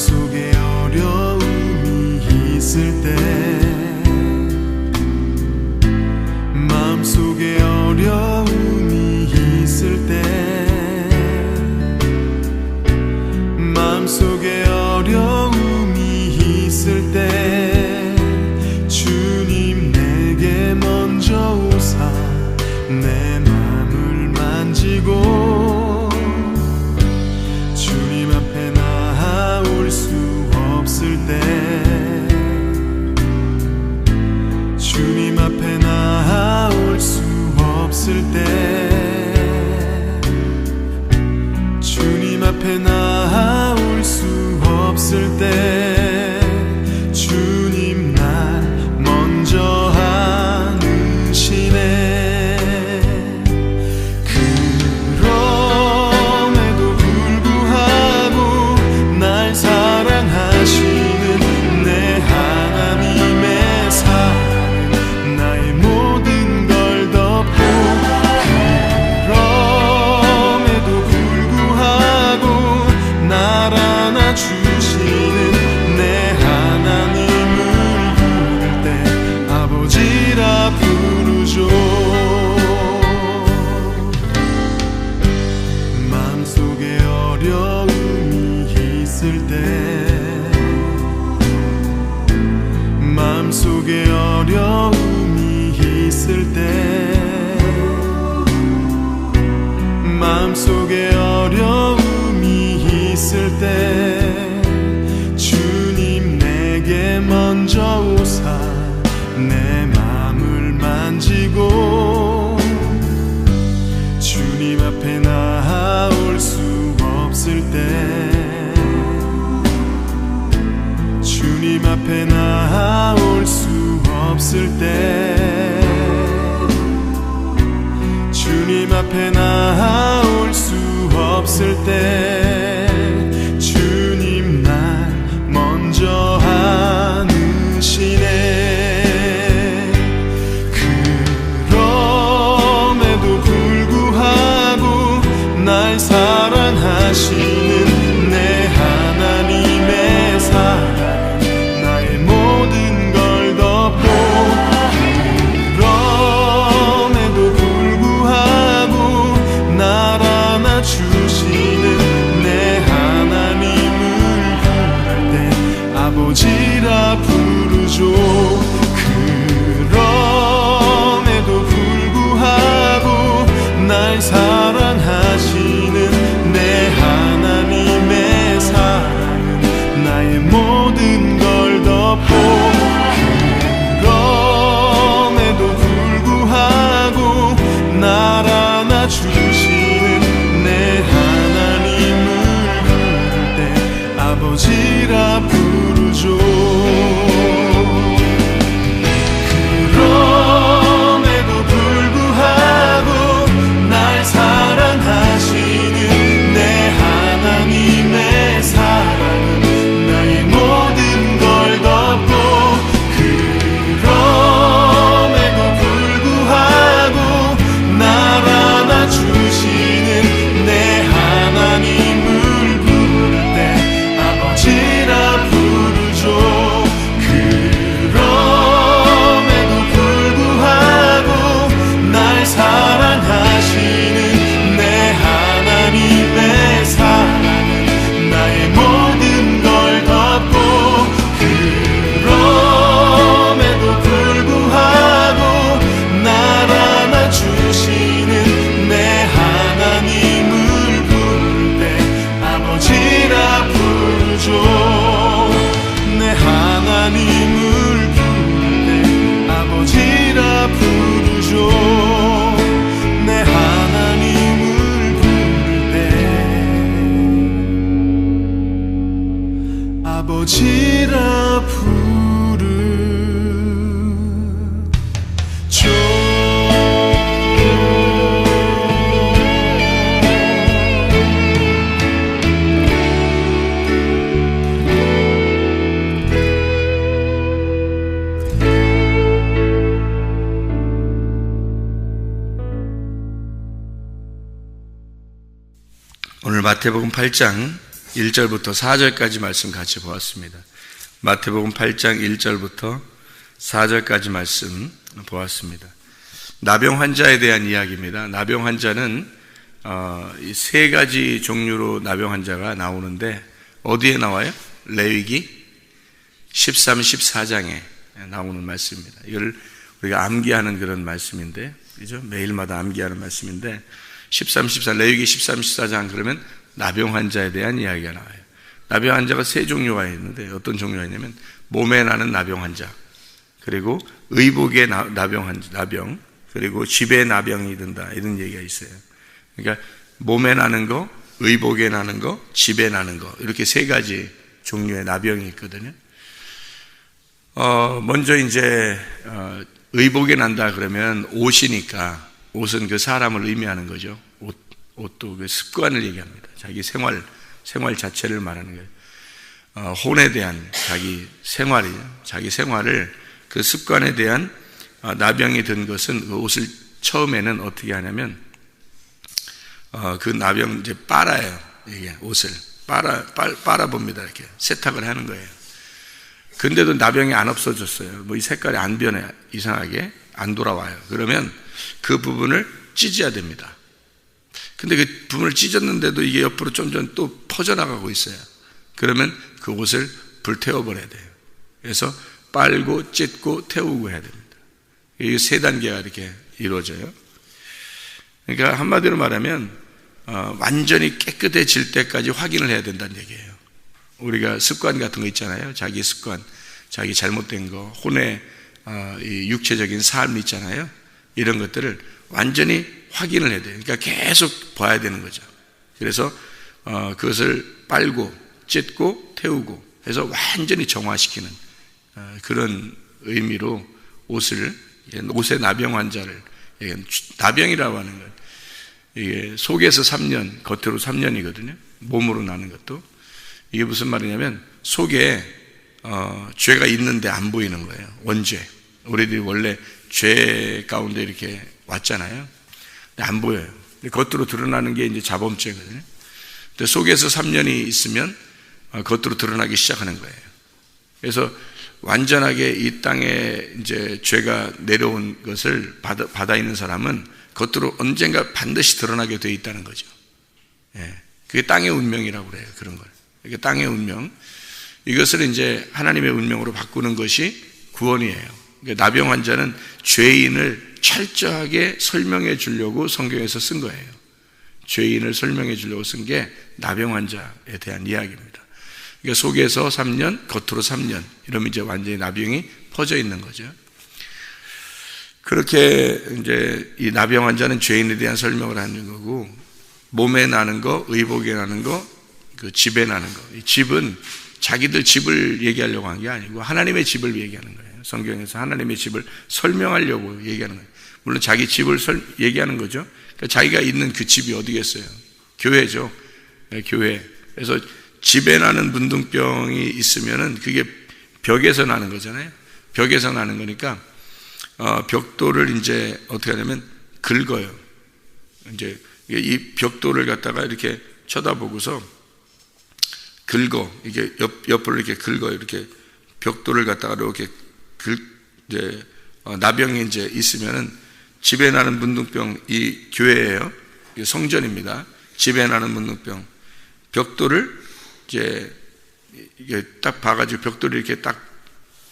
마음속에 어려움이 있을 때, 마음속에 어려움이 있을 때, 마음속에 어려움이 있을 때 주님 내게 먼저 오사 내 맘을 만지고 주님 앞에 나아올 수 없을 때, 주님 앞에 나아올 수 없을 때, 주님 앞에 나아올 수 없을 때 주님 날 먼저 안으시네. 그럼에도 불구하고 날 사랑하시는 내 하나님의 사랑은 나의 모든 걸 덮고, 그럼에도 불구하고 날 안아주시는 내 하나님을 부를 때 아버지라 부르죠. 마음속에 어려움이 있을 때, 마음속에 어려움이 있을 때, 마음속에 어려움이 있을 때 주님 내게 먼저 오사 내 맘을 만지고 주님 앞에 나아올 수 없을 때, 주님 앞에 나아올 수 없을 때, 주님 앞에 나아올 수 없을 때 주님 날 먼저 안으시네. 그럼에도 불구하고 날 사랑하시는 내 하나님의 사랑은 나의 모든 걸 덮고, 그럼에도 불구하고 날 안아주시는 내 하나님을 부를 때 아버지라 부르죠. 그럼에도 불구하고 날 사랑하시는 내 하나님의 사랑은 나의 모든 걸 덮고, 그럼에도 불구하고 날 안아주시는 내 하나님을 부를 때 아버지라 부르죠. 그럼에도 불구하고 날 사랑하시는 내 하나님의 사랑은 나의 모든 걸 덮고, 그럼에도 불구하고 날 안아주시는 내 하나님을 부를 때 아버지라 부르죠. 그럼에도 불구하고 날 사랑하시는 내 하나님의 사랑은 나의 모든 걸 덮고, 그럼에도 불구하고 날 안아주시는 내 하나님을 부를 때 아버지라 부르죠. 내 하나님을 부를 때 아버지라 부르죠. 내 하나님을 부를 때 아버지라 부르죠. 오늘 마태복음 8장 1절부터 4절까지 말씀 같이 보았습니다. 마태복음 8장 1절부터 4절까지 말씀 보았습니다. 나병 환자에 대한 이야기입니다. 나병 환자는 이 세 가지 종류로 나병 환자가 나오는데 어디에 나와요? 레위기 13, 14장에 나오는 말씀입니다. 이걸 우리가 암기하는 그런 말씀인데, 그죠? 매일마다 암기하는 말씀인데 13, 14, 레위기 13, 14장 그러면 나병 환자에 대한 이야기가 나와요. 나병 환자가 세 종류가 있는데 어떤 종류가 있냐면 몸에 나는 나병 환자, 그리고 의복의 나병, 그리고 집에 나병이 든다, 이런 얘기가 있어요. 그러니까 몸에 나는 거, 의복에 나는 거, 집에 나는 거, 이렇게 세 가지 종류의 나병이 있거든요. 먼저 이제 의복에 난다 그러면 옷이니까, 옷은 그 사람을 의미하는 거죠. 옷도 그 습관을 얘기합니다. 자기 생활 자체를 말하는 거예요. 혼에 대한 자기 생활을, 그 습관에 대한 나병이 든 것은 그 옷을 처음에는 어떻게 하냐면 그 나병 이제 빨아요. 이게 옷을 빨아봅니다. 이렇게 세탁을 하는 거예요. 근데도 나병이 안 없어졌어요. 뭐 이 색깔이 안 변해, 이상하게 안 돌아와요. 그러면 그 부분을 찢어야 됩니다. 근데 그 부분을 찢었는데도 이게 옆으로 점점 또 퍼져나가고 있어요. 그러면 그 옷을 불태워버려야 돼요. 그래서 빨고 찢고 태우고 해야 됩니다. 이 세 단계가 이렇게 이루어져요. 그러니까 한마디로 말하면 완전히 깨끗해질 때까지 확인을 해야 된다는 얘기예요. 우리가 습관 같은 거 있잖아요. 자기 습관, 자기 잘못된 거, 혼의 이 육체적인 삶 있잖아요. 이런 것들을 완전히 확인을 해야 돼요. 그러니까 계속 봐야 되는 거죠. 그래서 그것을 빨고 찢고 태우고 해서 완전히 정화시키는 그런 의미로 옷의 나병 환자를, 나병이라고 하는 것, 이게 속에서 3년, 겉으로 3년이거든요. 몸으로 나는 것도. 이게 무슨 말이냐면 속에 죄가 있는데 안 보이는 거예요. 원죄. 우리들이 원래 죄 가운데 이렇게 왔잖아요. 근데 안 보여요. 근데 겉으로 드러나는 게 이제 자범죄거든요. 근데 속에서 3년이 있으면 겉으로 드러나기 시작하는 거예요. 그래서 완전하게 이 땅에 이제 죄가 내려온 것을 받아 있는 사람은 겉으로 언젠가 반드시 드러나게 되어 있다는 거죠. 예. 그게 땅의 운명이라고 그래요. 그런 걸. 이게 땅의 운명. 이것을 이제 하나님의 운명으로 바꾸는 것이 구원이에요. 그러니까 나병 환자는 죄인을 철저하게 설명해 주려고 성경에서 쓴 거예요. 죄인을 설명해 주려고 쓴 게 나병 환자에 대한 이야기입니다. 그러니까 속에서 3년, 겉으로 3년, 이러면 이제 완전히 나병이 퍼져 있는 거죠. 그렇게 이제 이 나병 환자는 죄인에 대한 설명을 하는 거고, 몸에 나는 거, 의복에 나는 거, 그 집에 나는 거. 이 집은 자기들 집을 얘기하려고 한 게 아니고 하나님의 집을 얘기하는 거예요. 성경에서 하나님의 집을 설명하려고 얘기하는 거예요. 물론 자기 집을 얘기하는 거죠. 그러니까 자기가 있는 그 집이 어디겠어요? 교회죠. 네, 교회. 그래서 집에 나는 문둥병이 있으면은 그게 벽에서 나는 거잖아요. 벽에서 나는 거니까 벽돌을 이제 어떻게 하냐면 긁어요. 이제 이 벽돌을 갖다가 이렇게 쳐다보고서 긁어. 이게 옆으로 이렇게 긁어. 이렇게 벽돌을 갖다가 이렇게 이제 나병이 이제 있으면은 집에 나는 문둥병, 이 교회예요. 이게 성전입니다. 집에 나는 문둥병. 벽돌을 이제 이게 딱 봐가지고 벽돌이 이렇게 딱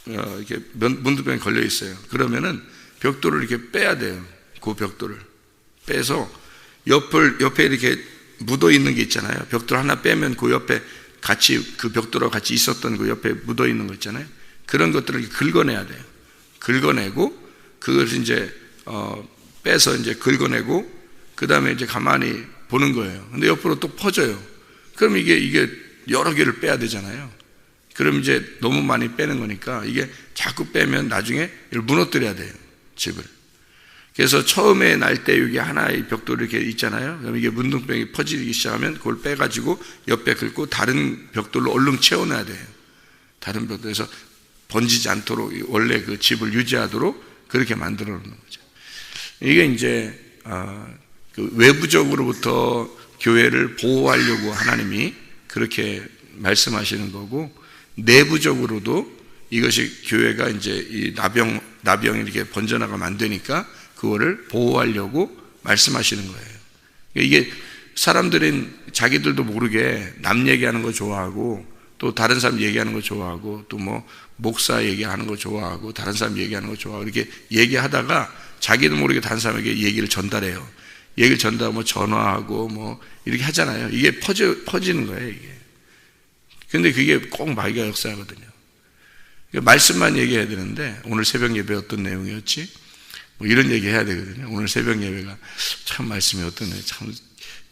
이렇게 문둥병에 걸려 있어요. 그러면은 벽돌을 이렇게 빼야 돼요. 그 벽돌을 빼서 옆에 이렇게 묻어 있는 게 있잖아요. 벽돌 하나 빼면 그 옆에 같이 그 벽돌하고 같이 있었던 그 옆에 묻어 있는 거 있잖아요. 그런 것들을 긁어내야 돼요. 긁어내고 그것을 이제 빼서 이제 긁어내고 그 다음에 이제 가만히 보는 거예요. 근데 옆으로 또 퍼져요. 그럼 이게 여러 개를 빼야 되잖아요. 그럼 이제 너무 많이 빼는 거니까 이게 자꾸 빼면 나중에 이걸 무너뜨려야 돼요. 집을. 그래서 처음에 날 때 여기 하나의 벽돌이 이렇게 있잖아요. 그럼 이게 문둥병이 퍼지기 시작하면 그걸 빼가지고 옆에 긁고 다른 벽돌로 얼른 채워놔야 돼요. 다른 벽돌에서 번지지 않도록 원래 그 집을 유지하도록 그렇게 만들어 놓는 거죠. 이게 이제 그 외부적으로부터 교회를 보호하려고 하나님이 그렇게 말씀하시는 거고, 내부적으로도 이것이 교회가 이제 이 나병이 이렇게 번져나가면 안 되니까 그거를 보호하려고 말씀하시는 거예요. 이게 사람들은 자기들도 모르게 남 얘기하는 거 좋아하고, 또 다른 사람 얘기하는 거 좋아하고, 또 뭐 목사 얘기하는 거 좋아하고, 다른 사람 얘기하는 거 좋아하고, 이렇게 얘기하다가 자기도 모르게 다른 사람에게 얘기를 전달해요. 얘기를 전달하고 전화하고 뭐 이렇게 하잖아요. 이게 퍼지는 거예요, 이게. 근데 그게 꼭 마귀가 역사하거든요. 말씀만 얘기해야 되는데, 오늘 새벽 예배 어떤 내용이었지? 뭐 이런 얘기 해야 되거든요. 오늘 새벽 예배가 참 말씀이 어떠네. 참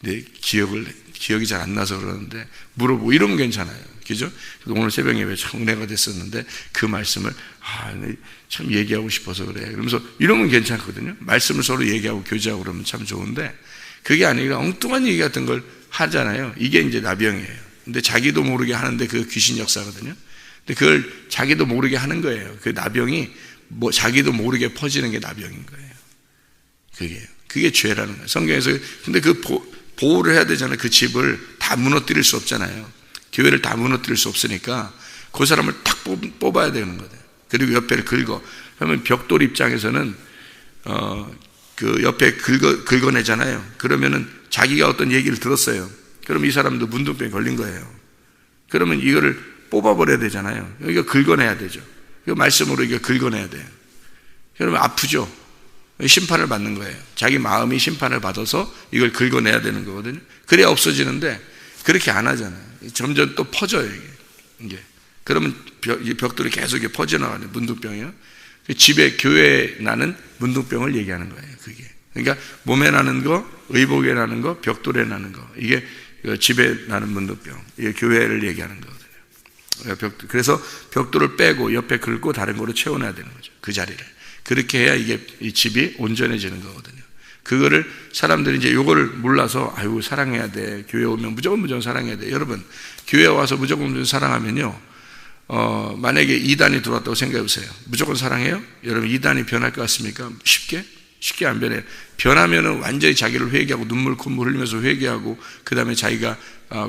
내 기억이 잘 안 나서 그러는데 물어보고 이러면 괜찮아요. 그죠? 오늘 새벽 예배 참 은혜가 됐었는데 그 말씀을 참 얘기하고 싶어서 그래. 그러면서 이러면 괜찮거든요. 말씀을 서로 얘기하고 교제하고 그러면 참 좋은데, 그게 아니라 엉뚱한 얘기 같은 걸 하잖아요. 이게 이제 나병이에요. 근데 자기도 모르게 하는데 그 귀신 역사거든요. 근데 그걸 자기도 모르게 하는 거예요. 그 나병이 뭐 자기도 모르게 퍼지는 게 나병인 거예요. 그게 죄라는 거예요. 성경에서. 근데 그 보호를 해야 되잖아요. 그 집을 다 무너뜨릴 수 없잖아요. 교회를 다 무너뜨릴 수 없으니까 그 사람을 탁 뽑아야 되는 거예요. 그리고 옆에를 긁어. 그러면 벽돌 입장에서는 그 옆에 긁어내잖아요. 그러면은 자기가 어떤 얘기를 들었어요. 그럼 이 사람도 문둥병에 걸린 거예요. 그러면 이거를 뽑아버려야 되잖아요. 이거 긁어내야 되죠. 이 말씀으로 이거 긁어내야 돼요. 그러면 아프죠. 심판을 받는 거예요. 자기 마음이 심판을 받아서 이걸 긁어내야 되는 거거든요. 그래야 없어지는데 그렇게 안 하잖아요. 점점 또 퍼져요, 이게. 그러면 벽돌이 계속 퍼져나가는 문둥병이요. 집에, 교회에 나는 문둥병을 얘기하는 거예요, 그게. 그러니까 몸에 나는 거, 의복에 나는 거, 벽돌에 나는 거. 이게 집에 나는 문둥병. 이게 교회를 얘기하는 거거든요. 그래서 벽돌을 빼고 옆에 긁고 다른 거로 채워놔야 되는 거죠, 그 자리를. 그렇게 해야 이게 이 집이 온전해지는 거거든요. 그거를 사람들이 이제 요거를 몰라서 아이고 사랑해야 돼. 교회 오면 무조건 사랑해야 돼. 여러분, 교회 와서 무조건 사랑하면요. 만약에 이단이 들어왔다고 생각해 보세요. 무조건 사랑해요? 여러분, 이단이 변할 것 같습니까? 쉽게 안 변해요. 변하면은 완전히 자기를 회개하고 눈물 콧물 흘리면서 회개하고 그 다음에 자기가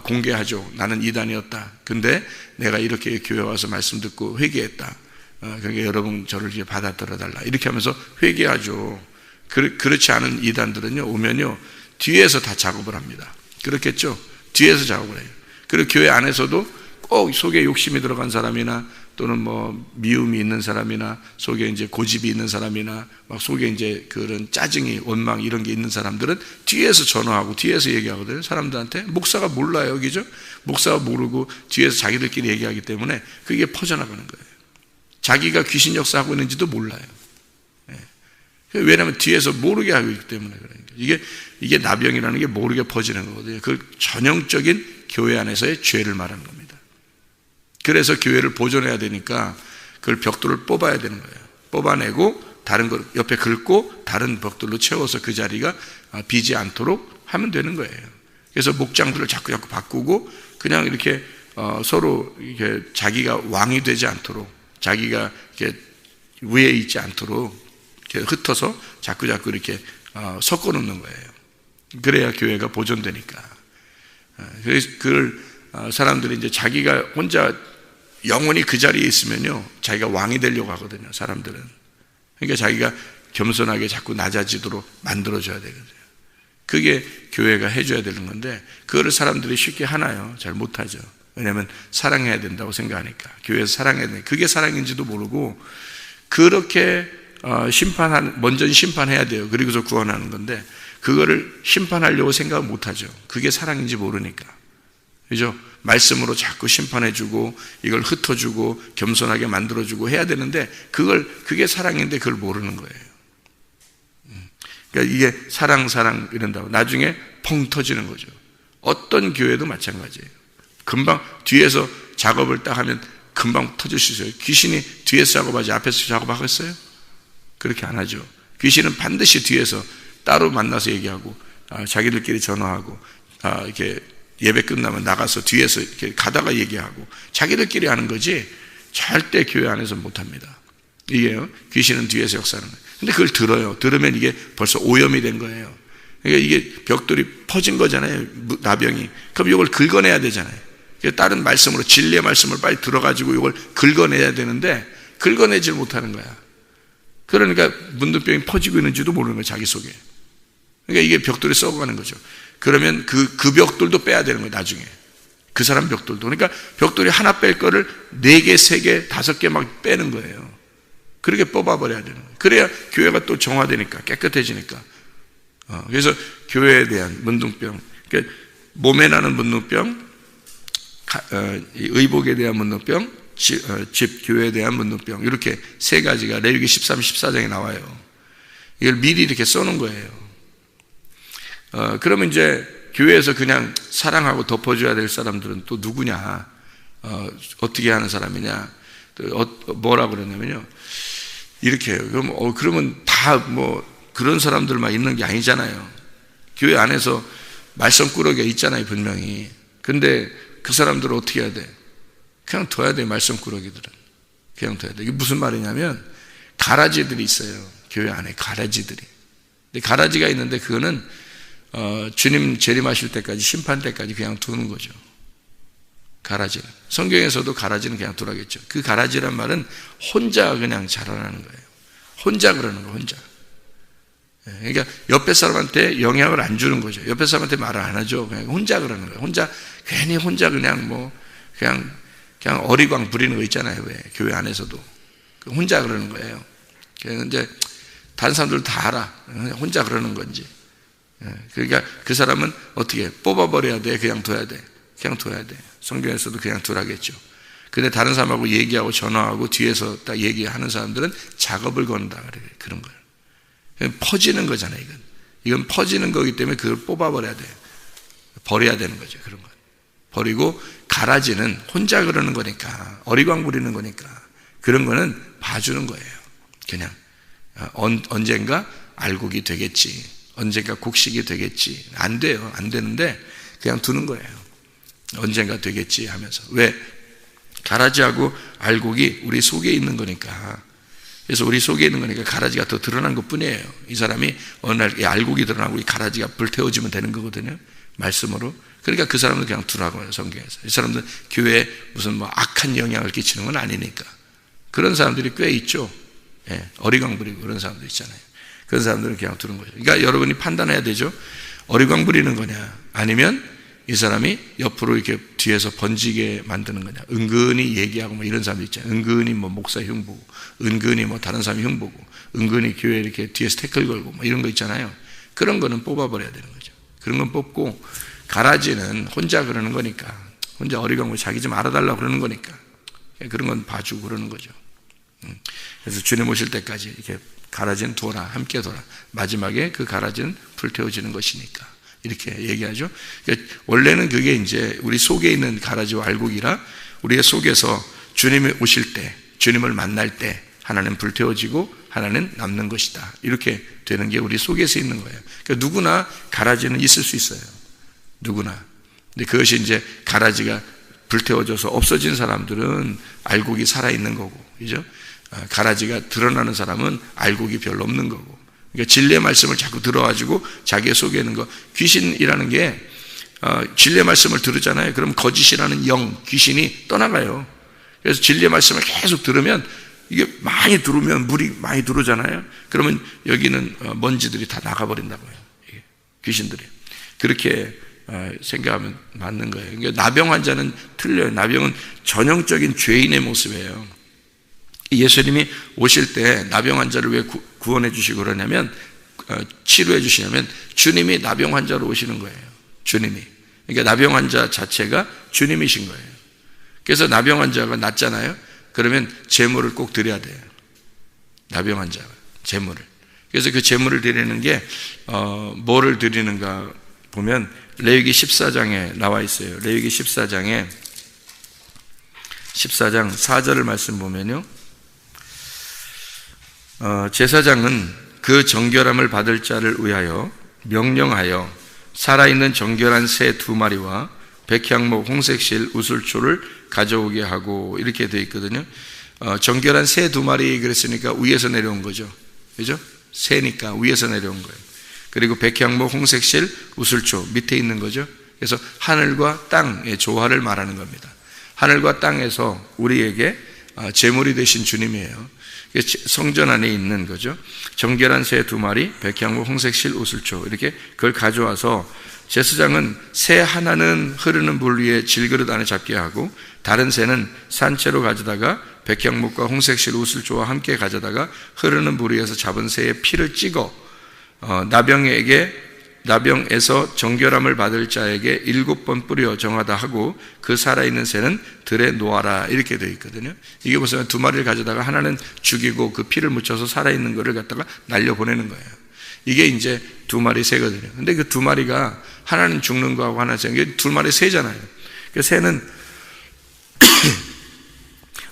공개하죠. 나는 이단이었다. 근데 내가 이렇게 교회 와서 말씀 듣고 회개했다. 그러니까 여러분 저를 이제 받아들여 달라. 이렇게 하면서 회개하죠. 그렇지 않은 이단들은요, 오면요, 뒤에서 다 작업을 합니다. 그렇겠죠? 뒤에서 작업을 해요. 그리고 교회 안에서도 꼭 속에 욕심이 들어간 사람이나 또는 뭐 미움이 있는 사람이나 속에 이제 고집이 있는 사람이나 막 속에 이제 그런 짜증이, 원망 이런 게 있는 사람들은 뒤에서 전화하고 뒤에서 얘기하거든요. 사람들한테. 목사가 몰라요. 그죠? 목사가 모르고 뒤에서 자기들끼리 얘기하기 때문에 그게 퍼져나가는 거예요. 자기가 귀신 역사하고 있는지도 몰라요. 왜냐하면 뒤에서 모르게 하고 있기 때문에 그러니까. 이게 나병이라는 게 모르게 퍼지는 거거든요. 그 전형적인 교회 안에서의 죄를 말하는 겁니다. 그래서 교회를 보존해야 되니까 그걸 벽돌을 뽑아야 되는 거예요. 뽑아내고 다른 걸 옆에 긁고 다른 벽돌로 채워서 그 자리가 비지 않도록 하면 되는 거예요. 그래서 목장들을 자꾸 바꾸고 그냥 이렇게 서로 이렇게 자기가 왕이 되지 않도록, 자기가 이렇게 위에 있지 않도록 이렇게 흩어서 자꾸 이렇게 섞어 놓는 거예요. 그래야 교회가 보존되니까. 그래서 그걸 사람들이 이제 자기가 혼자 영원히 그 자리에 있으면요, 자기가 왕이 되려고 하거든요, 사람들은. 그러니까 자기가 겸손하게 자꾸 낮아지도록 만들어줘야 되거든요. 그게 교회가 해줘야 되는 건데, 그거를 사람들이 쉽게 하나요? 잘 못하죠. 왜냐하면 사랑해야 된다고 생각하니까. 교회에서 사랑해야 되니까. 그게 사랑인지도 모르고, 그렇게 먼저 심판해야 돼요. 그리고서 구원하는 건데, 그거를 심판하려고 생각 못하죠. 그게 사랑인지 모르니까. 그죠? 말씀으로 자꾸 심판해주고, 이걸 흩어주고, 겸손하게 만들어주고 해야 되는데, 그게 사랑인데 그걸 모르는 거예요. 그러니까 이게 사랑 이런다고. 나중에 펑 터지는 거죠. 어떤 교회도 마찬가지예요. 금방 뒤에서 작업을 딱 하면 금방 터질 수 있어요. 귀신이 뒤에서 작업하지 앞에서 작업하겠어요? 그렇게 안 하죠. 귀신은 반드시 뒤에서 따로 만나서 얘기하고, 자기들끼리 전화하고, 이렇게 예배 끝나면 나가서 뒤에서 이렇게 가다가 얘기하고, 자기들끼리 하는 거지, 절대 교회 안에서 못 합니다. 이게요, 귀신은 뒤에서 역사하는 거예요. 근데 그걸 들어요. 들으면 이게 벌써 오염이 된 거예요. 그러니까 이게 벽돌이 퍼진 거잖아요, 나병이. 그럼 이걸 긁어내야 되잖아요. 긁어내야 되는데, 그걸 모르는 거예요. 그게 사랑인지 모르니까. 그죠? 말씀으로 자꾸 심판해주고, 이걸 흩어주고, 겸손하게 만들어주고 해야 되는데, 그걸 다른 말씀으로 진리의 말씀을 빨리 들어가지고 이걸 긁어내야 되는데 긁어내질 못하는 거야. 그러니까 문둥병이 퍼지고 있는지도 모르는 거야, 자기 속에. 그러니까 이게 벽돌이 썩어가는 거죠. 그러면 그 벽돌도 빼야 되는 거예요, 나중에. 그 사람 벽돌도. 그러니까 벽돌이 하나 뺄 거를 4개, 3개, 5개 막 빼는 거예요. 그렇게 뽑아버려야 되는 거예요. 그래야 교회가 또 정화되니까, 깨끗해지니까. 그래서 교회에 대한 문둥병, 그러니까 몸에 나는 문둥병, 의복에 대한 문둥병, 집, 교회에 대한 문둥병, 이렇게 3가지가 레위기 13, 14장에 나와요. 이걸 미리 이렇게 써놓은 거예요. 그러면 이제 교회에서 그냥 사랑하고 덮어줘야 될 사람들은 또 누구냐? 어떻게 하는 사람이냐? 뭐라 그러냐면요. 이렇게 해요. 그러면 다 뭐 그런 사람들만 있는 게 아니잖아요. 교회 안에서 말썽꾸러기가 있잖아요, 분명히. 근데 그 사람들은 어떻게 해야 돼? 그냥 둬야 돼, 말썽꾸러기들은. 그냥 둬야 돼. 이게 무슨 말이냐면, 가라지들이 있어요. 교회 안에 가라지들이. 근데 가라지가 있는데, 그거는, 주님 재림하실 때까지, 심판 때까지 그냥 두는 거죠. 가라지는. 성경에서도 가라지는 그냥 두라겠죠. 그 가라지란 말은 혼자 그냥 자라나는 거예요. 혼자 그러는 거예요, 혼자. 그러니까 옆에 사람한테 영향을 안 주는 거죠. 옆에 사람한테 말을 안 하죠. 그냥 혼자 그러는 거예요. 괜히 혼자 그냥 그냥 어리광 부리는 거 있잖아요. 왜? 교회 안에서도. 혼자 그러는 거예요. 이제 다른 사람들 다 알아. 혼자 그러는 건지. 그러니까 그 사람은 어떻게 뽑아버려야 돼? 그냥 둬야 돼. 그냥 둬야 돼. 성경에서도 그냥 두라겠죠. 근데 다른 사람하고 얘기하고 전화하고 뒤에서 딱 얘기하는 사람들은 작업을 건다. 그런 거예요. 퍼지는 거잖아요, 이건. 이건 퍼지는 거기 때문에 그걸 뽑아버려야 돼요. 버려야 되는 거죠, 그런 거. 버리고 가라지는 혼자 그러는 거니까, 어리광 부리는 거니까, 그런 거는 봐주는 거예요. 그냥. 언젠가 알곡이 되겠지. 언젠가 곡식이 되겠지. 안 돼요. 안 되는데 그냥 두는 거예요. 언젠가 되겠지 하면서. 왜? 가라지하고 알곡이 우리 속에 있는 거니까. 그래서 우리 속에 있는 거니까 가라지가 더 드러난 것 뿐이에요. 이 사람이 어느 날 이 알곡이 드러나고 이 가라지가 불태워지면 되는 거거든요. 말씀으로. 그러니까 그 사람은 그냥 두라고요, 성경에서. 이 사람들은 교회에 무슨 뭐 악한 영향을 끼치는 건 아니니까. 그런 사람들이 꽤 있죠. 예, 어리광 부리고 그런 사람들 있잖아요. 그런 사람들은 그냥 두는 거죠. 그러니까 여러분이 판단해야 되죠. 어리광 부리는 거냐, 아니면 이 사람이 옆으로 이렇게 뒤에서 번지게 만드는 거냐. 은근히 얘기하고 뭐 이런 사람들 있잖아요. 은근히 뭐 목사 흉보고, 은근히 뭐 다른 사람 흉보고, 은근히 교회 이렇게 뒤에서 태클 걸고 뭐 이런 거 있잖아요. 그런 거는 뽑아버려야 되는 거죠. 그런 건 뽑고, 가라지는 혼자 그러는 거니까, 혼자 어리광 자기 좀 알아달라고 그러는 거니까, 그런 건 봐주고 그러는 거죠. 그래서 주님 오실 때까지 이렇게 가라지는 둬라, 함께 둬라. 마지막에 그 가라지는 불태워지는 것이니까. 이렇게 얘기하죠. 그러니까 원래는 그게 이제 우리 속에 있는 가라지와 알곡이라 우리의 속에서 주님이 오실 때, 주님을 만날 때 하나는 불태워지고 하나는 남는 것이다. 이렇게 되는 게 우리 속에서 있는 거예요. 그러니까 누구나 가라지는 있을 수 있어요. 누구나. 근데 그것이 이제 가라지가 불태워져서 없어진 사람들은 알곡이 살아있는 거고, 그죠? 가라지가 드러나는 사람은 알곡이 별로 없는 거고. 그러니까 진리의 말씀을 자꾸 들어가지고 자기의 속에 있는 거, 귀신이라는 게 진리의 말씀을 들으잖아요. 그럼 거짓이라는 영, 귀신이 떠나가요. 그래서 진리의 말씀을 계속 들으면 이게 많이 들으면 물이 많이 들어오잖아요. 그러면 여기는 먼지들이 다 나가버린다고요. 귀신들이. 그렇게 생각하면 맞는 거예요. 그러니까 나병 환자는 틀려요. 나병은 전형적인 죄인의 모습이에요. 예수님이 오실 때 나병 환자를 왜 구원해 주시고 그러냐면, 치료해 주시냐면 주님이 나병 환자로 오시는 거예요. 주님이. 그러니까 나병 환자 자체가 주님이신 거예요. 그래서 나병 환자가 낫잖아요. 그러면 제물을 꼭 드려야 돼요. 나병 환자가 제물을. 그래서 그 제물을 드리는 게 뭐를 드리는가 보면 레위기 14장에 나와 있어요. 레위기 14장 4절을 말씀 보면요. 제사장은 그 정결함을 받을 자를 위하여 명령하여 살아있는 정결한 새 2마리와 백향목, 홍색실, 우슬초를 가져오게 하고, 이렇게 되어 있거든요. 정결한 새 2마리 그랬으니까 위에서 내려온 거죠. 그죠? 새니까 위에서 내려온 거예요. 그리고 백향목, 홍색실, 우슬초 밑에 있는 거죠. 그래서 하늘과 땅의 조화를 말하는 겁니다. 하늘과 땅에서 우리에게 제물이 되신 주님이에요. 성전 안에 있는 거죠. 정결한 새 2마리, 백향목, 홍색 실, 우슬초, 이렇게 그걸 가져와서 제사장은 새 하나는 흐르는 물 위에 질그릇 안에 잡게 하고, 다른 새는 산채로 가져다가 백향목과 홍색 실, 우슬초와 함께 가져다가 흐르는 물 위에서 잡은 새의 피를 찍어 나병에서 정결함을 받을 자에게 7번 뿌려 정하다 하고, 그 살아있는 새는 들에 놓아라, 이렇게 되어 있거든요. 이게 보시면 2마리를 가져다가 하나는 죽이고 그 피를 묻혀서 살아있는 거를 갖다가 날려보내는 거예요. 이게 이제 2마리 새거든요. 근데 그 2마리가 하나는 죽는 거하고 하나는 새, 이게 2마리 새잖아요. 그 새는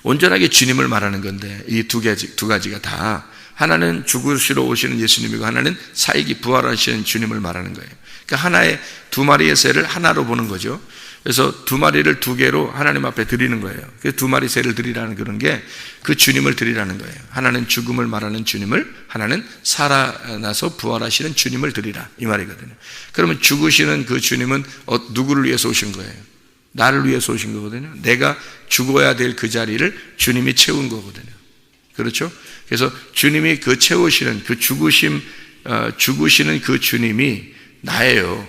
온전하게 주님을 말하는 건데, 이 두 가지가 다 하나는 죽으시러 오시는 예수님이고 하나는 살기 부활하시는 주님을 말하는 거예요. 그러니까 하나의 2마리의 새를 하나로 보는 거죠. 그래서 2마리를 2개로 하나님 앞에 드리는 거예요. 그 2마리 새를 드리라는 그런 게 그 주님을 드리라는 거예요. 하나는 죽음을 말하는 주님을, 하나는 살아나서 부활하시는 주님을 드리라, 이 말이거든요. 그러면 죽으시는 그 주님은 누구를 위해서 오신 거예요? 나를 위해서 오신 거거든요. 내가 죽어야 될 그 자리를 주님이 채운 거거든요. 그렇죠? 그래서 주님이 그 채우시는 그 죽으시는 그 주님이 나예요.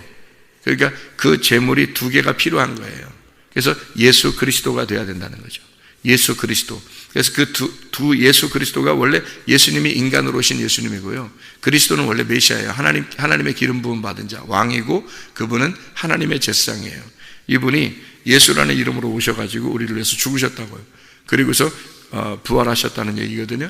그러니까 그 제물이 2개가 필요한 거예요. 그래서 예수 그리스도가 돼야 된다는 거죠. 예수 그리스도. 그래서 그 두 예수 그리스도가 원래 예수님이 인간으로 오신 예수님이고요. 그리스도는 원래 메시아예요. 하나님의 기름 부음 받은 자, 왕이고 그분은 하나님의 제사장이에요. 이분이 예수라는 이름으로 오셔가지고 우리를 위해서 죽으셨다고요. 그리고서 부활하셨다는 얘기거든요.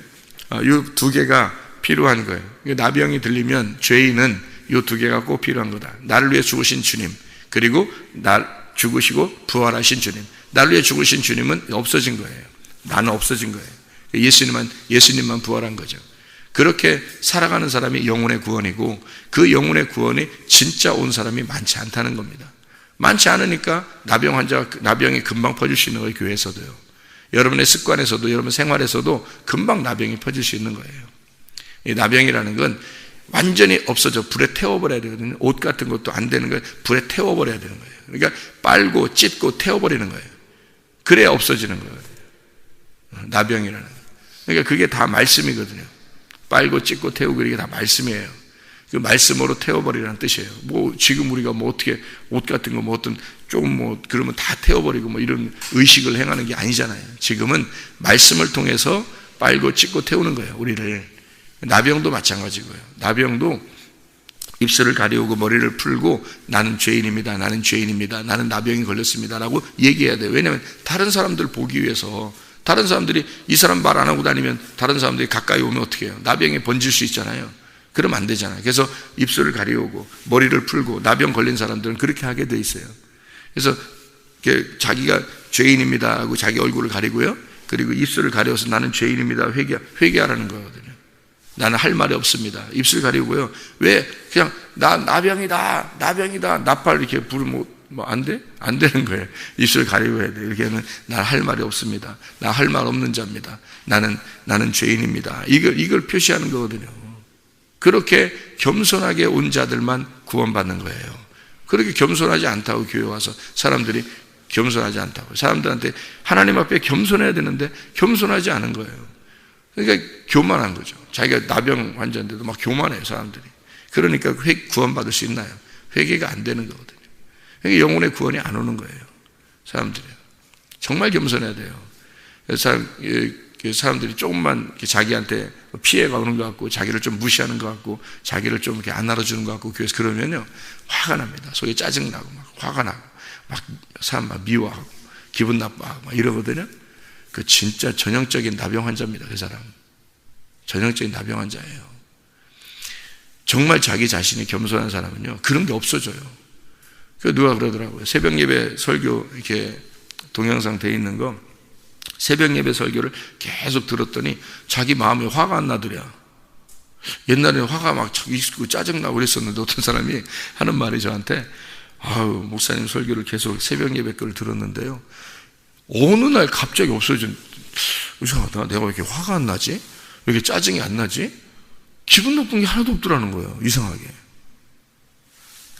이 2개가 필요한 거예요. 나병이 들리면 죄인은 이 2개가 꼭 필요한 거다. 나를 위해 죽으신 주님, 그리고 죽으시고 부활하신 주님. 나를 위해 죽으신 주님은 없어진 거예요. 나는 없어진 거예요. 예수님만 부활한 거죠. 그렇게 살아가는 사람이 영혼의 구원이고, 그 영혼의 구원이 진짜 온 사람이 많지 않다는 겁니다. 많지 않으니까 나병이 금방 퍼질 수 있는 거예요. 교회에서도요. 여러분의 습관에서도, 여러분 생활에서도 금방 나병이 퍼질 수 있는 거예요. 이 나병이라는 건 완전히 없어져 불에 태워버려야 되거든요. 옷 같은 것도 안 되는 거예요. 불에 태워버려야 되는 거예요. 그러니까 빨고 찢고 태워버리는 거예요. 그래야 없어지는 거예요. 나병이라는 거. 그러니까 그게 다 말씀이거든요. 빨고 찢고 태우고, 이게 다 말씀이에요. 그 말씀으로 태워버리라는 뜻이에요. 지금 우리가 어떻게 옷 같은 거 어떤 조금 그러면 다 태워버리고 이런 의식을 행하는 게 아니잖아요. 지금은 말씀을 통해서 빨고 찢고 태우는 거예요, 우리를. 나병도 마찬가지고요. 나병도 입술을 가리우고 머리를 풀고 나는 죄인입니다, 나는 죄인입니다, 나는 나병이 걸렸습니다 라고 얘기해야 돼요. 왜냐하면 다른 사람들 보기 위해서, 다른 사람들이 이 사람 말 안 하고 다니면 다른 사람들이 가까이 오면 어떻게 해요? 나병이 번질 수 있잖아요. 그러면 안 되잖아요. 그래서 입술을 가리우고 머리를 풀고, 나병 걸린 사람들은 그렇게 하게 돼 있어요. 그래서 자기가 죄인입니다 하고 자기 얼굴을 가리고요, 그리고 입술을 가려서 나는 죄인입니다 회개하라는 거거든요. 나는 할 말이 없습니다. 입술 가리고요. 왜? 그냥 나병이다 나팔 이렇게 부르면 안 돼? 안 되는 거예요. 입술 가리고 해야 돼. 이렇게 하면 나 할 말이 없습니다. 나 할 말 없는 자입니다. 나는 죄인입니다. 이걸 표시하는 거거든요. 그렇게 겸손하게 온 자들만 구원받는 거예요. 그렇게 겸손하지 않다고 교회 와서 사람들이 겸손하지 않다고, 사람들한테 하나님 앞에 겸손해야 되는데 겸손하지 않은 거예요. 그러니까 교만한 거죠. 자기가 나병 환자인데도 막 교만해요, 사람들이. 그러니까 구원받을 수 있나요? 회개가 안 되는 거거든요. 그러니까 영혼의 구원이 안 오는 거예요, 사람들이. 정말 겸손해야 돼요. 그래서 사람들이 조금만 자기한테 피해가 오는 것 같고, 자기를 좀 무시하는 것 같고, 자기를 좀 이렇게 안 알아주는 것 같고, 교회에서 그러면요, 화가 납니다. 속에 짜증나고, 막 화가 나고, 막 사람 막 미워하고, 기분 나빠하고, 막 이러거든요. 그 진짜 전형적인 나병 환자입니다, 그 사람. 전형적인 나병 환자예요. 정말 자기 자신이 겸손한 사람은요, 그런 게 없어져요. 그 누가 그러더라고요. 새벽 예배 설교 이렇게 동영상 돼 있는 거, 새벽 예배 설교를 계속 들었더니 자기 마음에 화가 안 나더랴. 옛날에는 화가 막 있고 짜증나고 그랬었는데, 어떤 사람이 하는 말이 저한테, 목사님 설교를 계속 새벽 예배 거를 들었는데요, 어느 날 갑자기 없어진, 이상하다, 내가 왜 이렇게 화가 안 나지? 왜 이렇게 짜증이 안 나지? 기분 나쁜 게 하나도 없더라는 거예요. 이상하게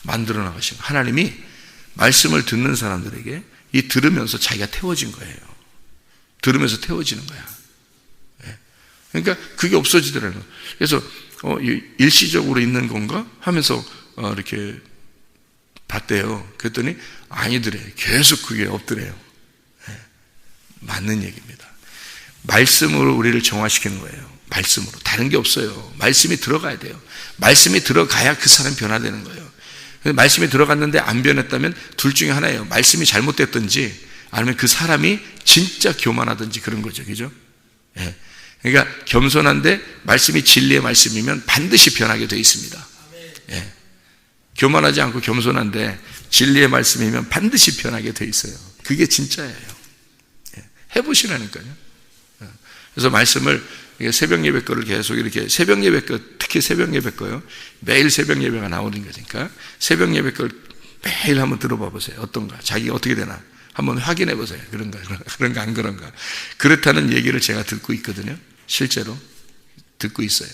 만들어 나가신 하나님이 말씀을 듣는 사람들에게 이 들으면서 자기가 태워진 거예요. 들으면서 태워지는 거야. 그러니까 그게 없어지더라는 거예요. 그래서 일시적으로 있는 건가 하면서 이렇게 봤대요. 그랬더니 아니더래. 계속 그게 없더래요. 맞는 얘기입니다. 말씀으로 우리를 정화시키는 거예요. 말씀으로. 다른 게 없어요. 말씀이 들어가야 돼요. 말씀이 들어가야 그 사람이 변화되는 거예요. 말씀이 들어갔는데 안 변했다면 둘 중에 하나예요. 말씀이 잘못됐든지 아니면 그 사람이 진짜 교만하든지 그런 거죠. 그죠? 그러니까 겸손한데 말씀이 진리의 말씀이면 반드시 변하게 되어 있습니다. 교만하지 않고 겸손한데 진리의 말씀이면 반드시 변하게 되어 있어요. 그게 진짜예요. 해보시라니까요. 그래서 말씀을 새벽 예배 거를 계속 이렇게 새벽 예배 거, 특히 새벽 예배 거요. 매일 새벽 예배가 나오는 거니까 새벽 예배 걸 매일 한번 들어봐 보세요. 어떤가? 자기가 어떻게 되나? 한번 확인해 보세요. 그런가 안 그런가? 그렇다는 얘기를 제가 듣고 있거든요. 실제로 듣고 있어요.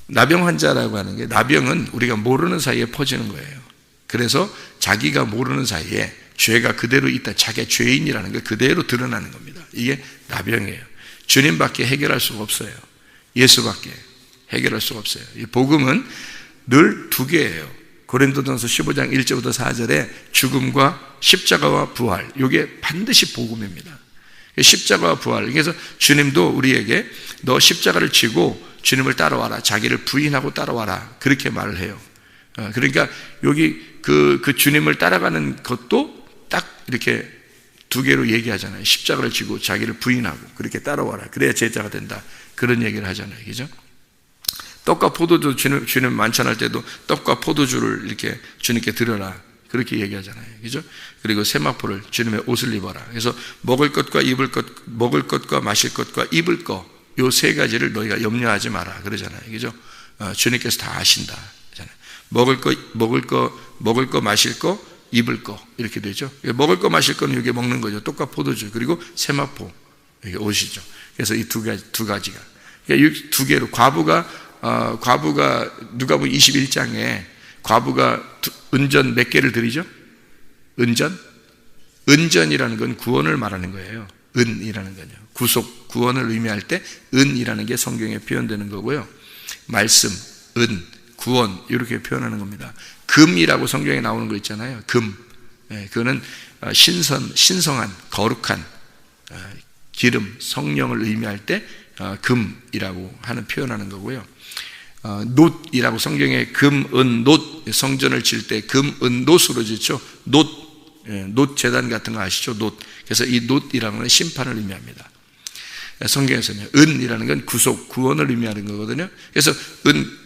나병 환자라고 하는 게, 나병은 우리가 모르는 사이에 퍼지는 거예요. 그래서 자기가 모르는 사이에 죄가 그대로 있다, 자기가 죄인이라는 게 그대로 드러나는 겁니다. 이게 나병이에요. 주님밖에 해결할 수가 없어요. 예수밖에 해결할 수가 없어요. 이 복음은 늘 두 개예요. 고린도전서 15장 1절부터 4절에 죽음과 십자가와 부활, 이게 반드시 복음입니다. 십자가와 부활. 그래서 주님도 우리에게 너 십자가를 지고 주님을 따라와라, 자기를 부인하고 따라와라, 그렇게 말을 해요. 그러니까 여기 그 주님을 따라가는 것도 딱 이렇게 두 개로 얘기하잖아요. 십자가를 지고 자기를 부인하고 그렇게 따라와라, 그래야 제자가 된다, 그런 얘기를 하잖아요. 그죠? 떡과 포도주, 주님 만찬할 때도 떡과 포도주를 이렇게 주님께 드려라, 그렇게 얘기하잖아요. 그죠? 그리고 세마포를, 주님의 옷을 입어라. 그래서 먹을 것과 마실 것과 입을 것, 요 세 가지를 너희가 염려하지 마라, 그러잖아요. 그죠? 주님께서 다 아신다. 먹을 거, 마실 거, 입을 거, 이렇게 되죠. 먹을 거, 마실 거는 이게 먹는 거죠. 떡과 포도주, 그리고 세마포, 이게 옷이죠. 그래서 이 두 가지가. 그러니까 이 두 개로 과부가 누가복음 21장에 과부가 은전 몇 개를 드리죠? 은전이라는 건 구원을 말하는 거예요. 은이라는 거죠. 구원을 의미할 때 은이라는 게 성경에 표현되는 거고요. 말씀, 은, 구원, 이렇게 표현하는 겁니다. 금이라고 성경에 나오는 거 있잖아요. 금. 그거는 신성한, 거룩한 기름, 성령을 의미할 때 금이라고 하는 표현하는 거고요. 놋이라고 성경에 금, 은, 놋, 성전을 질 때 금, 은, 놋으로 짓죠. 놋 제단 같은 거 아시죠? 놋. 그래서 이 놋이라는 건 심판을 의미합니다. 성경에서는 은이라는 건 구원을 의미하는 거거든요. 그래서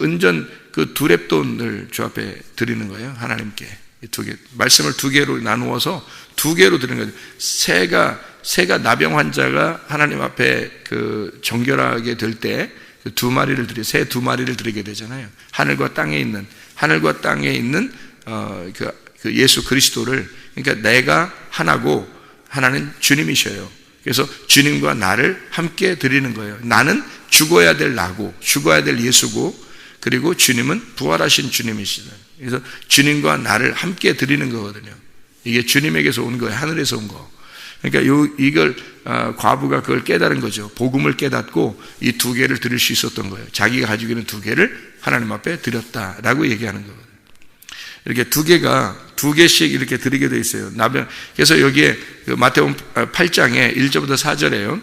은전 그 두렙돈을 주 앞에 드리는 거예요. 하나님께 두 개, 말씀을 두 개로 나누어서 두 개로 드리는 거예요. 새가 나병 환자가 하나님 앞에 그 정결하게 될 때 새 두 마리를 드리게 되잖아요. 하늘과 땅에 있는 그 예수 그리스도를, 그러니까 내가 하나고 하나는 주님이셔요. 그래서 주님과 나를 함께 드리는 거예요. 나는 죽어야 될 나고, 죽어야 될 예수고, 그리고 주님은 부활하신 주님이시다. 그래서 주님과 나를 함께 드리는 거거든요. 이게 주님에게서 온 거예요. 하늘에서 온 거. 그러니까 이걸 과부가 그걸 깨달은 거죠. 복음을 깨닫고 이 두 개를 드릴 수 있었던 거예요. 자기가 가지고 있는 두 개를 하나님 앞에 드렸다라고 얘기하는 거거든요. 이렇게 두 개씩 이렇게 드리게 돼 있어요. 나병. 그래서 여기에 마태복음 8장에 1절부터 4절에요.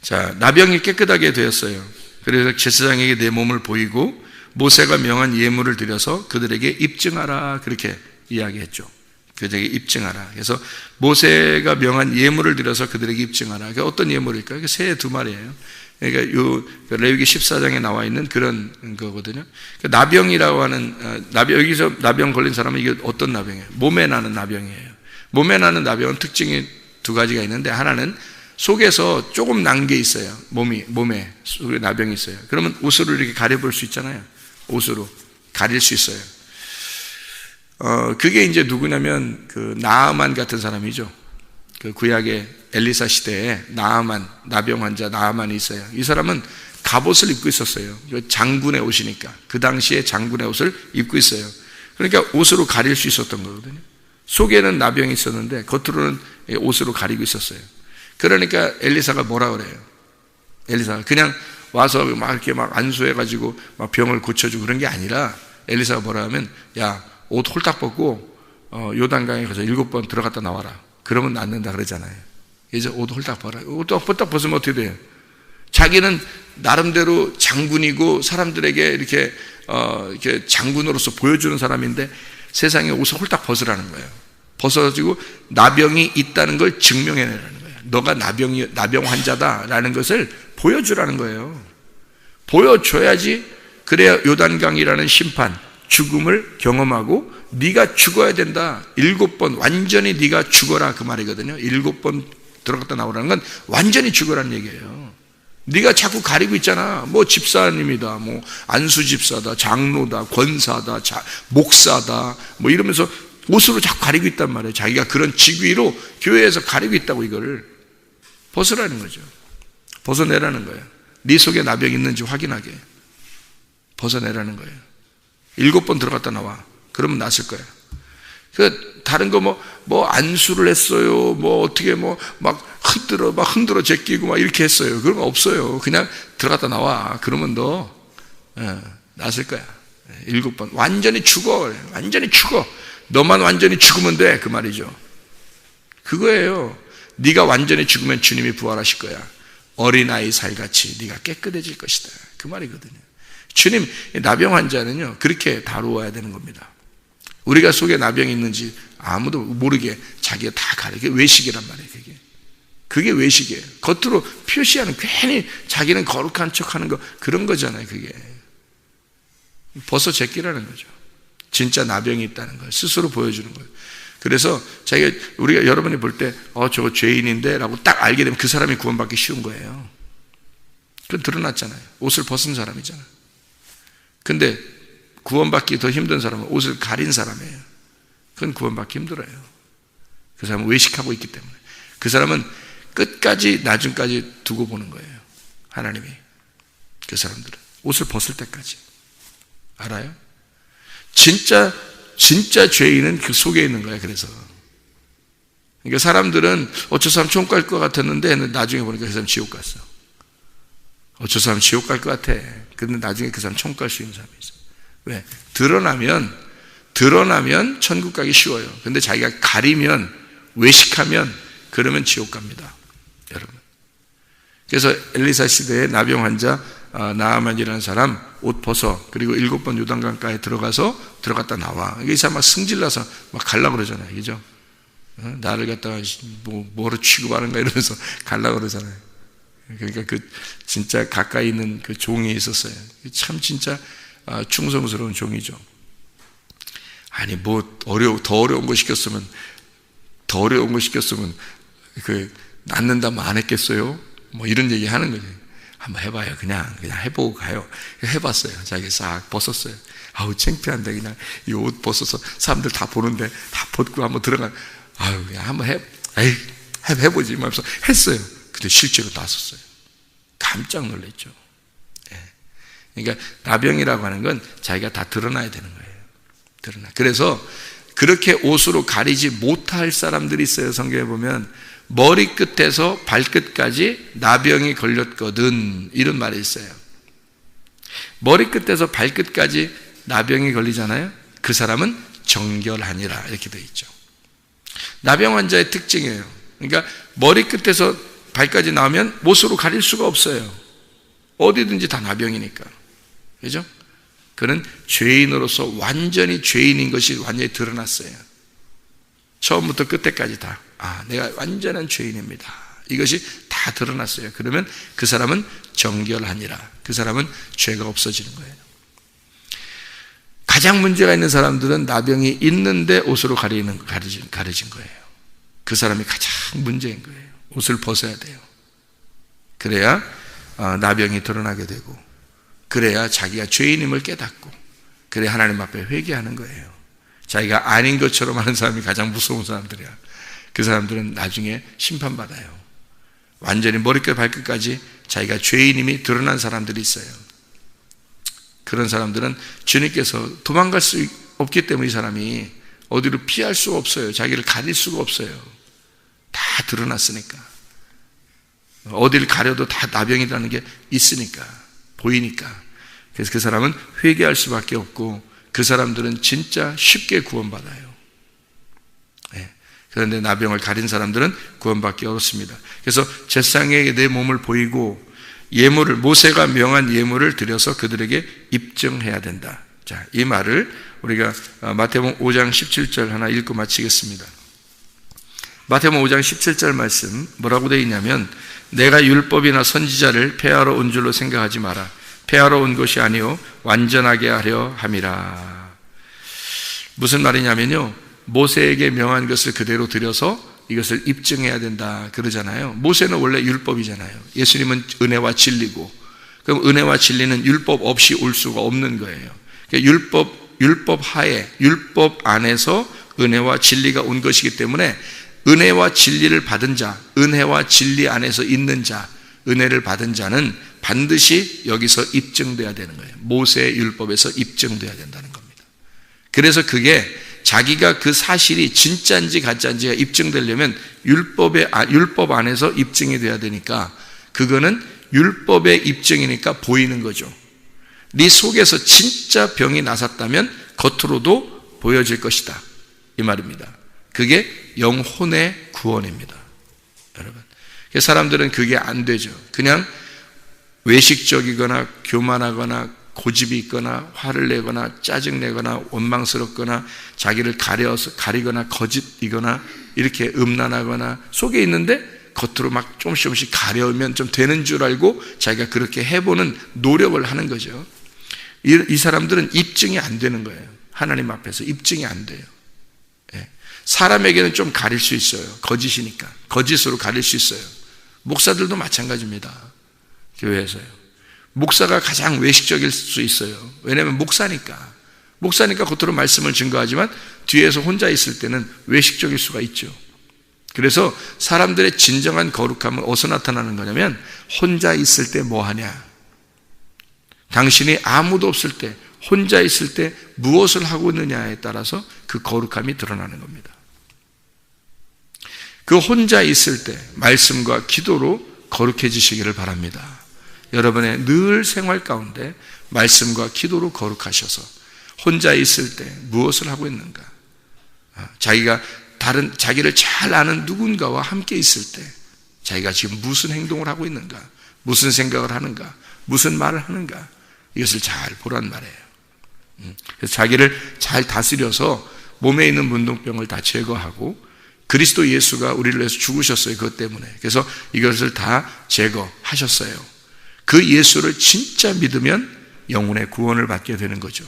자, 나병이 깨끗하게 되었어요. 그래서 제사장에게 내 몸을 보이고 모세가 명한 예물을 드려서 그들에게 입증하라, 그렇게 이야기했죠. 그들에게 입증하라. 그래서 모세가 명한 예물을 드려서 그들에게 입증하라. 그게 어떤 예물일까요? 새 두 마리예요. 그러니까 요 레위기 14장에 나와 있는 그런 거거든요. 나병이라고 하는 여기서 나병 걸린 사람은 이게 어떤 나병이에요? 몸에 나는 나병이에요. 몸에 나는 나병은 특징이 두 가지가 있는데, 하나는 속에서 조금 난 게 있어요. 몸에 속에 나병이 있어요. 그러면 옷으로 이렇게 가려볼 수 있잖아요. 옷으로 가릴 수 있어요. 그게 이제 누구냐면 그 나아만 같은 사람이죠. 그 구약의 엘리사 시대에 나병 환자 나아만이 있어요. 이 사람은 갑옷을 입고 있었어요. 장군의 옷이니까. 그 당시에 장군의 옷을 입고 있어요. 그러니까 옷으로 가릴 수 있었던 거거든요. 속에는 나병이 있었는데 겉으로는 옷으로 가리고 있었어요. 그러니까 엘리사가 뭐라 그래요? 엘리사가 그냥 와서 막 이렇게 막 안수해가지고 막 병을 고쳐주고 그런 게 아니라 엘리사가 뭐라 하면, 야, 옷 홀딱 벗고 요단강에 가서 7번 들어갔다 나와라. 그러면 낫는다 그러잖아요. 이제 옷 홀딱 벗어라. 옷 홀딱 벗으면 어떻게 돼요? 자기는 나름대로 장군이고 사람들에게 이렇게 장군으로서 보여주는 사람인데 세상에 옷을 홀딱 벗으라는 거예요. 벗어가지고 나병이 있다는 걸 증명해내라는 거예요. 너가 나병 환자다라는 것을 보여주라는 거예요. 보여줘야지 그래야 요단강이라는 심판, 죽음을 경험하고 네가 죽어야 된다. 7번 완전히 네가 죽어라 그 말이거든요. 7번 들어갔다 나오라는 건 완전히 죽어라는 얘기예요. 네가 자꾸 가리고 있잖아. 뭐 집사님이다, 뭐 안수 집사다, 장로다, 권사다, 목사다, 뭐 이러면서 옷으로 자꾸 가리고 있단 말이에요. 자기가 그런 직위로 교회에서 가리고 있다고. 이거를 벗으라는 거죠. 벗어내라는 거예요. 네 속에 나병이 있는지 확인하게 벗어내라는 거예요. 7번 들어갔다 나와. 그러면 낫을 거야. 그 다른 거 뭐 안수를 했어요. 뭐 어떻게 막 흔들어 제끼고 막 이렇게 했어요. 그런 거 없어요. 그냥 들어갔다 나와. 그러면 너 낫을 거야. 7번 완전히 죽어. 완전히 죽어. 너만 완전히 죽으면 돼. 그 말이죠. 그거예요. 네가 완전히 죽으면 주님이 부활하실 거야. 어린아이 살같이 네가 깨끗해질 것이다. 그 말이거든요. 주님, 나병 환자는요 그렇게 다루어야 되는 겁니다. 우리가 속에 나병이 있는지 아무도 모르게 자기가 다 가리게. 외식이란 말이에요. 그게 외식이에요. 겉으로 표시하는, 괜히 자기는 거룩한 척하는 거, 그런 거잖아요. 그게 벗어 제끼라는 거죠. 진짜 나병이 있다는 걸 스스로 보여주는 거예요. 그래서 우리가 여러분이 볼 때 저거 죄인인데 라고 딱 알게 되면 그 사람이 구원받기 쉬운 거예요. 그건 드러났잖아요. 옷을 벗은 사람이잖아요. 근데 구원받기 더 힘든 사람은 옷을 가린 사람이에요. 그건 구원받기 힘들어요. 그 사람은 외식하고 있기 때문에. 그 사람은 끝까지, 나중까지 두고 보는 거예요. 하나님이. 그 사람들은 옷을 벗을 때까지. 알아요? 진짜 죄인은 그 속에 있는 거예요. 그래서 그러니까 사람들은 저 사람 천국 갈 것 같았는데 나중에 보니까 그 사람 지옥 갔어. 저 사람 지옥 갈 것 같아. 근데 나중에 그 사람 천국 갈 수 있는 사람이 있어. 왜? 드러나면 천국 가기 쉬워요. 근데 자기가 가리면, 외식하면, 그러면 지옥 갑니다. 여러분. 그래서 엘리사 시대에 나병 환자 나아만이라는 사람 옷 벗어. 그리고 7번 요단강가에 들어갔다 나와. 이 사람 막 승질나서 막 갈라 그러잖아요. 그죠? 나를 갖다가 뭐로 취급하는가 이러면서 갈라 그러잖아요. 그러니까 진짜 가까이 있는 그 종이 있었어요. 참 진짜 충성스러운 종이죠. 아니 더 어려운 거 시켰으면 낫는다면 안 했겠어요? 뭐 이런 얘기 하는 거죠. 한번 해봐요. 그냥 해보고 가요. 해봤어요. 자기 싹 벗었어요. 아우 창피한데 그냥 이 옷 벗어서 사람들 다 보는데 다 벗고 한번 들어가. 아유 그냥 한번 해보지 말면서 했어요. 근데 실제로 낫었어요. 깜짝 놀랐죠. 그러니까 나병이라고 하는 건 자기가 다 드러나야 되는 거예요. 그래서 그렇게 옷으로 가리지 못할 사람들이 있어요. 성경에 보면 머리끝에서 발끝까지 나병이 걸렸거든, 이런 말이 있어요. 머리끝에서 발끝까지 나병이 걸리잖아요. 그 사람은 정결하니라 이렇게 되어 있죠. 나병 환자의 특징이에요. 그러니까 머리끝에서 발까지 나오면 못으로 가릴 수가 없어요. 어디든지 다 나병이니까. 그죠? 그는 죄인으로서 완전히 죄인인 것이 완전히 드러났어요. 처음부터 끝에까지 다. 내가 완전한 죄인입니다. 이것이 다 드러났어요. 그러면 그 사람은 정결하니라. 그 사람은 죄가 없어지는 거예요. 가장 문제가 있는 사람들은 나병이 있는데 옷으로 가려진 거예요. 그 사람이 가장 문제인 거예요. 옷을 벗어야 돼요. 그래야 나병이 드러나게 되고, 그래야 자기가 죄인임을 깨닫고, 그래야 하나님 앞에 회개하는 거예요. 자기가 아닌 것처럼 하는 사람이 가장 무서운 사람들이야. 그 사람들은 나중에 심판받아요. 완전히 머리끝 발끝까지 자기가 죄인임이 드러난 사람들이 있어요. 그런 사람들은 주님께서 도망갈 수 없기 때문에 이 사람이 어디로 피할 수가 없어요. 자기를 가릴 수가 없어요. 다 드러났으니까. 어디를 가려도 다 나병이라는 게 있으니까, 보이니까. 그래서 그 사람은 회개할 수밖에 없고, 그 사람들은 진짜 쉽게 구원받아요. 그런데 나병을 가린 사람들은 구원받기 어렵습니다. 그래서 제사장에게 내 몸을 보이고 예물을, 모세가 명한 예물을 드려서 그들에게 입증해야 된다. 자, 이 말을 우리가 마태복음 5장 17절 하나 읽고 마치겠습니다. 마태복음 5장 17절 말씀 뭐라고 되어 있냐면, 내가 율법이나 선지자를 폐하러 온 줄로 생각하지 마라. 폐하러 온 것이 아니요 완전하게 하려 함이라. 무슨 말이냐면요, 모세에게 명한 것을 그대로 드려서 이것을 입증해야 된다 그러잖아요. 모세는 원래 율법이잖아요. 예수님은 은혜와 진리고, 그럼 은혜와 진리는 율법 없이 올 수가 없는 거예요. 그러니까 율법 하에, 율법 안에서 은혜와 진리가 온 것이기 때문에 은혜와 진리를 받은 자, 은혜와 진리 안에서 있는 자, 은혜를 받은 자는 반드시 여기서 입증돼야 되는 거예요. 모세의 율법에서 입증돼야 된다는 겁니다. 그래서 자기가 그 사실이 진짜인지 가짜인지가 입증되려면 율법 안에서 입증이 돼야 되니까, 그거는 율법의 입증이니까 보이는 거죠. 네 속에서 진짜 병이 나섰다면 겉으로도 보여질 것이다, 이 말입니다. 그게 영혼의 구원입니다, 여러분. 사람들은 그게 안 되죠. 그냥 외식적이거나 교만하거나 고집이 있거나 화를 내거나 짜증내거나 원망스럽거나 자기를 가리거나 거짓이거나 이렇게 음란하거나 속에 있는데 겉으로 막 조금씩 가려우면 좀 되는 줄 알고 자기가 그렇게 해보는 노력을 하는 거죠. 이 사람들은 입증이 안 되는 거예요. 하나님 앞에서 입증이 안 돼요. 사람에게는 좀 가릴 수 있어요. 거짓이니까. 거짓으로 가릴 수 있어요. 목사들도 마찬가지입니다. 교회에서요. 목사가 가장 외식적일 수 있어요. 왜냐하면 목사니까 겉으로 말씀을 증거하지만 뒤에서 혼자 있을 때는 외식적일 수가 있죠. 그래서 사람들의 진정한 거룩함은 어디서 나타나는 거냐면, 혼자 있을 때 뭐 하냐, 당신이 아무도 없을 때, 혼자 있을 때 무엇을 하고 있느냐에 따라서 그 거룩함이 드러나는 겁니다. 그 혼자 있을 때 말씀과 기도로 거룩해지시기를 바랍니다. 여러분의 늘 생활 가운데 말씀과 기도로 거룩하셔서 혼자 있을 때 무엇을 하고 있는가, 자기를 잘 아는 누군가와 함께 있을 때 자기가 지금 무슨 행동을 하고 있는가, 무슨 생각을 하는가, 무슨 말을 하는가, 이것을 잘 보란 말이에요. 그래서 자기를 잘 다스려서 몸에 있는 문둥병을 다 제거하고, 그리스도 예수가 우리를 위해서 죽으셨어요. 그것 때문에. 그래서 이것을 다 제거하셨어요. 그 예수를 진짜 믿으면 영혼의 구원을 받게 되는 거죠.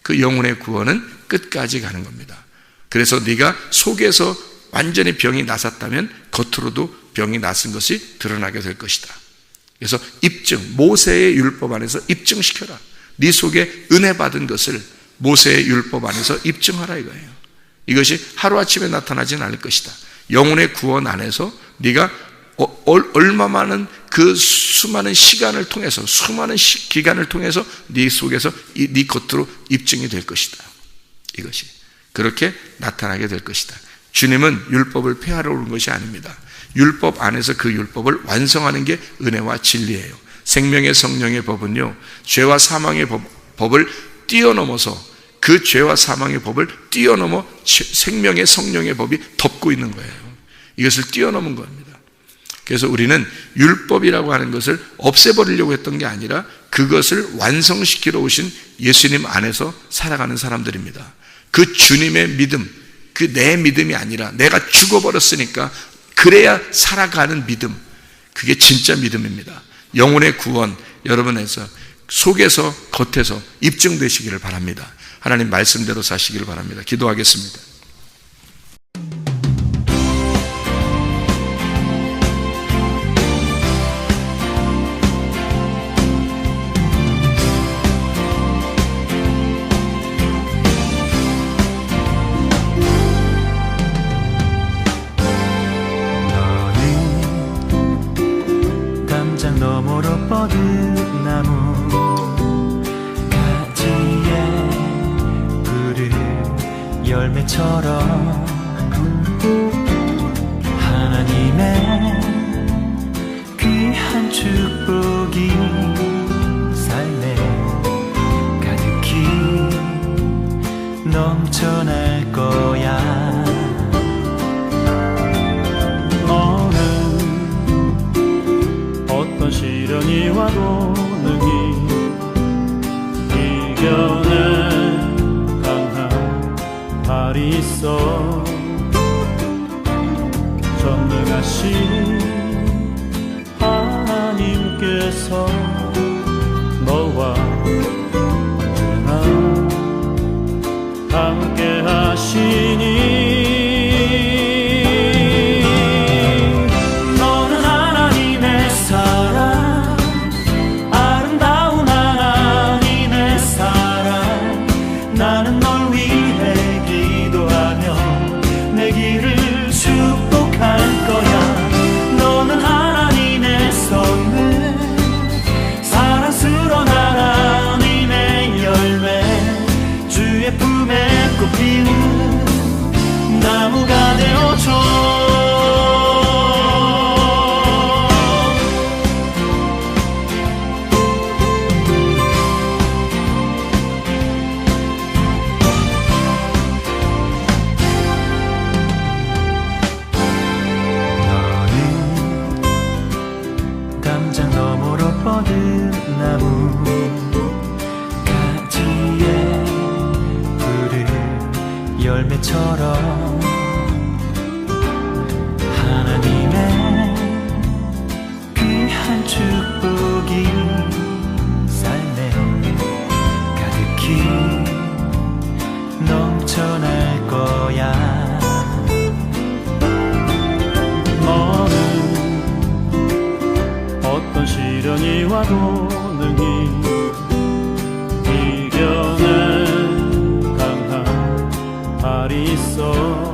그 영혼의 구원은 끝까지 가는 겁니다. 그래서 네가 속에서 완전히 병이 나섰다면 겉으로도 병이 나선 것이 드러나게 될 것이다. 그래서 모세의 율법 안에서 입증시켜라. 네 속에 은혜 받은 것을 모세의 율법 안에서 입증하라 이거예요. 이것이 하루아침에 나타나지는 않을 것이다. 영혼의 구원 안에서 네가 얼마 많은 그 수많은 시간을 통해서, 수많은 기간을 통해서 네 속에서 네 겉으로 입증이 될 것이다. 이것이 그렇게 나타나게 될 것이다. 주님은 율법을 폐하러 오는 것이 아닙니다. 율법 안에서 그 율법을 완성하는 게 은혜와 진리예요. 생명의 성령의 법은요, 죄와 사망의 법을 뛰어넘어서, 그 죄와 사망의 법을 뛰어넘어 생명의 성령의 법이 덮고 있는 거예요. 이것을 뛰어넘은 겁니다. 그래서 우리는 율법이라고 하는 것을 없애버리려고 했던 게 아니라 그것을 완성시키러 오신 예수님 안에서 살아가는 사람들입니다. 그 주님의 믿음, 그 내 믿음이 아니라 내가 죽어버렸으니까 그래야 살아가는 믿음, 그게 진짜 믿음입니다. 영혼의 구원, 여러분에서 속에서 겉에서 입증되시기를 바랍니다. 하나님 말씀대로 사시기를 바랍니다. 기도하겠습니다. 너머로 뻗은 나무 가지에 불을 열매처럼 하나님의 귀한 축복이 삶에 가득히 넘쳐날 거야. 너는 어떤 시련이 와도 능히 이겨낼 강한 발이 있어. 전능하신 하나님께서 너와 언제나 함께 하시니. 너는 하나님의 사랑, 아름다운 하나님의 사랑. 나는 널 위해 기도하며 내 길을 축복할 거야. 너는 하나님의 선물, 사랑스러운 하나님의 열매, 주의 품에 꽃피는 나무가 되어줘. 담장 너머로 뻗은 나무 가지에 푸른 열매처럼 하나님의 귀한 축복이 삶에 가득히 넘쳐날 거야. 너는 어떤 시련이 와도 능히 이겨낼 강한 발이 있어.